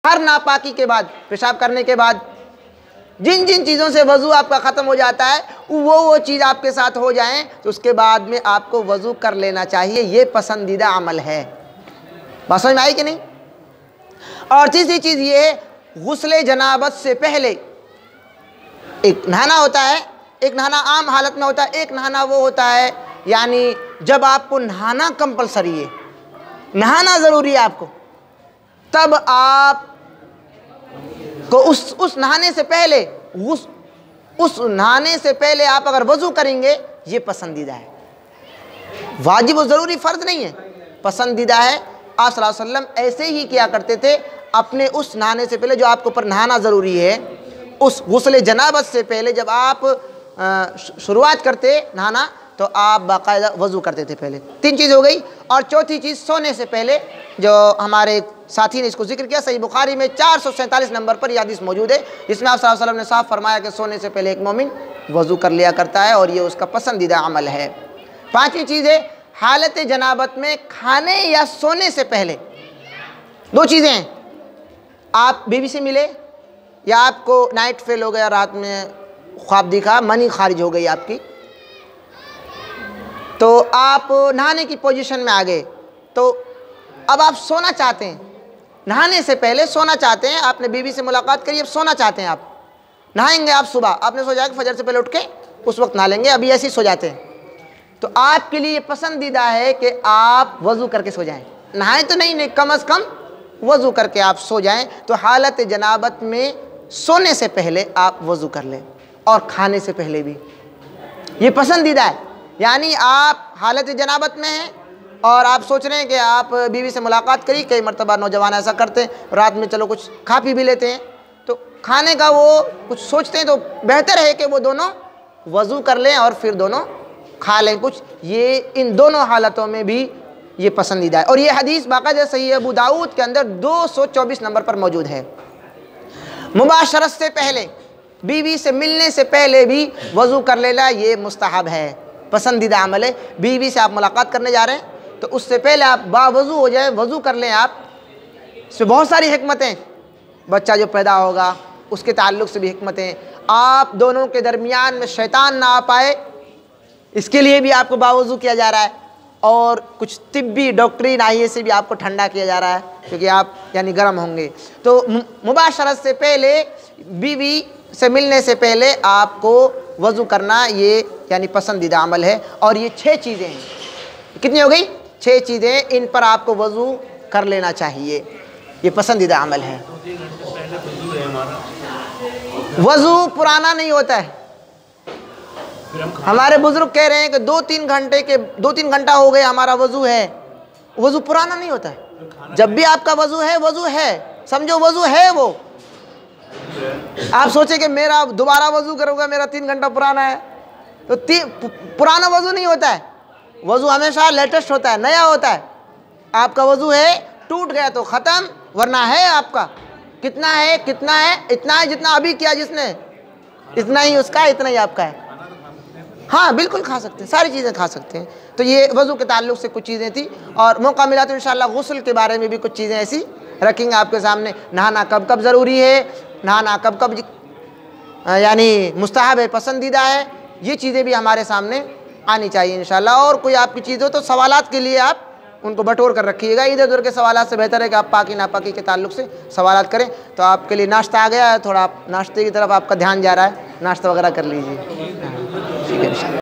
हर नापाकी के बाद, पेशाब करने के बाद जिन जिन चीज़ों से वज़ू आपका ख़त्म हो जाता है वो चीज़ आपके साथ हो जाएं तो उसके बाद में आपको वज़ू कर लेना चाहिए। ये पसंदीदा अमल है। बात समझ में आई कि नहीं? और तीसरी चीज़ ये है, गुस्ले जनाबत से पहले एक नहाना होता है। एक नहाना आम हालत में होता है, एक नहाना वो होता है यानी जब आपको नहाना कंपलसरी है, नहाना ज़रूरी है आपको, तब आप को उस नहाने से पहले उस नहाने से पहले आप अगर वज़ू करेंगे, ये पसंदीदा है। वाजिब और ज़रूरी फ़र्ज नहीं है, पसंदीदा है। आप सल्लल्लाहु अलैहि वसल्लम ऐसे ही किया करते थे अपने उस नहाने से पहले, जो आपके ऊपर नहाना ज़रूरी है, उस गुस्ल जनाबत से पहले जब आप शुरुआत करते नहाना तो आप बाकायदा वज़ू करते थे पहले। 3 चीज़ हो गई। और चौथी चीज़, सोने से पहले, जो हमारे साथी ने इसको जिक्र किया, सही बुखारी में 447 नंबर पर यह हदीस मौजूद है, जिसमें आप सल्लल्लाहु अलैहि वसल्लम ने साफ फरमाया कि सोने से पहले एक मोमिन वज़ू कर लिया करता है और ये उसका पसंदीदा अमल है। 5वीं चीज़ है, हालत जनाबत में खाने या सोने से पहले 2 चीज़ें हैं। आप बीवी से मिले या आपको नाइट फेल हो गया, रात में ख्वाब दिखा, मनी खारिज हो गई आपकी, तो आप नहाने की पोजीशन में आ गए, तो अब आप सोना चाहते हैं, नहाने से पहले सोना चाहते हैं, आपने बीवी से मुलाकात करी, अब सोना चाहते हैं, आप नहाएंगे, आप सुबह आपने सोचा कि फजर से पहले उठ के उस वक्त नहा लेंगे, अभी ऐसे ही सो जाते हैं, तो आपके लिए पसंदीदा है कि आप वज़ू करके सो जाएं। नहाएं तो नहीं, कम अज़ कम वज़ू करके आप सो जाएं। तो हालत जनाबत में सोने से पहले आप वज़ू कर लें और खाने से पहले भी, ये पसंदीदा है। यानी आप हालत जनाबत में हैं और आप सोच रहे हैं कि आप बीवी से मुलाकात करी, कई मरतबा नौजवान ऐसा करते हैं, रात में चलो कुछ खा पी भी लेते हैं, तो खाने का वो कुछ सोचते हैं, तो बेहतर है कि वो दोनों वज़ू कर लें और फिर दोनों खा लें कुछ। ये इन दोनों हालतों में भी ये पसंदीदा है। और ये हदीस बाकायदा सही अबू दाऊद के अंदर 224 नंबर पर मौजूद है। मुबाशरत से पहले, बीवी से मिलने से पहले भी वज़ू कर लेना ये मुस्तहब है, पसंदीदा अमल है। बीवी से आप मुलाकात करने जा रहे हैं तो उससे पहले आप बावज़ू हो जाए, वज़ू कर लें आप। इसमें बहुत सारी हिकमतें, बच्चा जो पैदा होगा उसके ताल्लुक़ से भी हिकमतें, आप दोनों के दरमियान में शैतान ना आ पाए इसके लिए भी आपको बावज़ू किया जा रहा है, और कुछ तिब्बी डॉक्टरी नाहिए से भी आपको ठंडा किया जा रहा है क्योंकि आप यानी गर्म होंगे। तो मुबाशरत से पहले, बीवी से मिलने से पहले आपको वज़ू करना ये यानी पसंदीदा अमल है। और ये 6 चीज़ें हैं, कितनी हो गई? 6 चीज़ें, इन पर आपको वज़ू कर लेना चाहिए, ये पसंदीदा अमल है। वज़ू पुराना नहीं होता है। हमारे बुजुर्ग कह रहे हैं कि 2-3 घंटा हो गए हमारा वज़ू है, वज़ू पुराना नहीं होता है। जब भी आपका वज़ू है, समझो वज़ू है वो। आप सोचे कि मेरा दोबारा वज़ू करूँगा, मेरा 3 घंटा पुराना है, तो पुराना वज़ू नहीं होता है। वज़ू हमेशा लेटेस्ट होता है, नया होता है। आपका वज़ू है, टूट गया तो ख़त्म, वरना है आपका। कितना है? इतना है जितना अभी किया जिसने, इतना ही उसका है, इतना ही आपका है। हाँ बिल्कुल खा सकते हैं, सारी चीज़ें खा सकते हैं। तो ये वज़ू के ताल्लुक़ से कुछ चीज़ें थी, और मौका मिला तो इंशाअल्लाह गुस्ल के बारे में भी कुछ चीज़ें ऐसी रखेंगे आपके सामने। नहाना कब कब ज़रूरी है, नहाना कब कब यानी मुस्तहब है, पसंदीदा है, ये चीज़ें भी हमारे सामने आनी चाहिए इंशाअल्लाह। और कोई आपकी चीज़ हो तो सवालात के लिए आप उनको बटोर कर रखिएगा। इधर उधर के सवालात से बेहतर है कि आप पाकी नापाकी के ताल्लुक़ से सवालात करें। तो आपके लिए नाश्ता आ गया है, थोड़ा आप नाश्ते की तरफ आपका ध्यान जा रहा है, नाश्ता वगैरह कर लीजिए। ठीक है।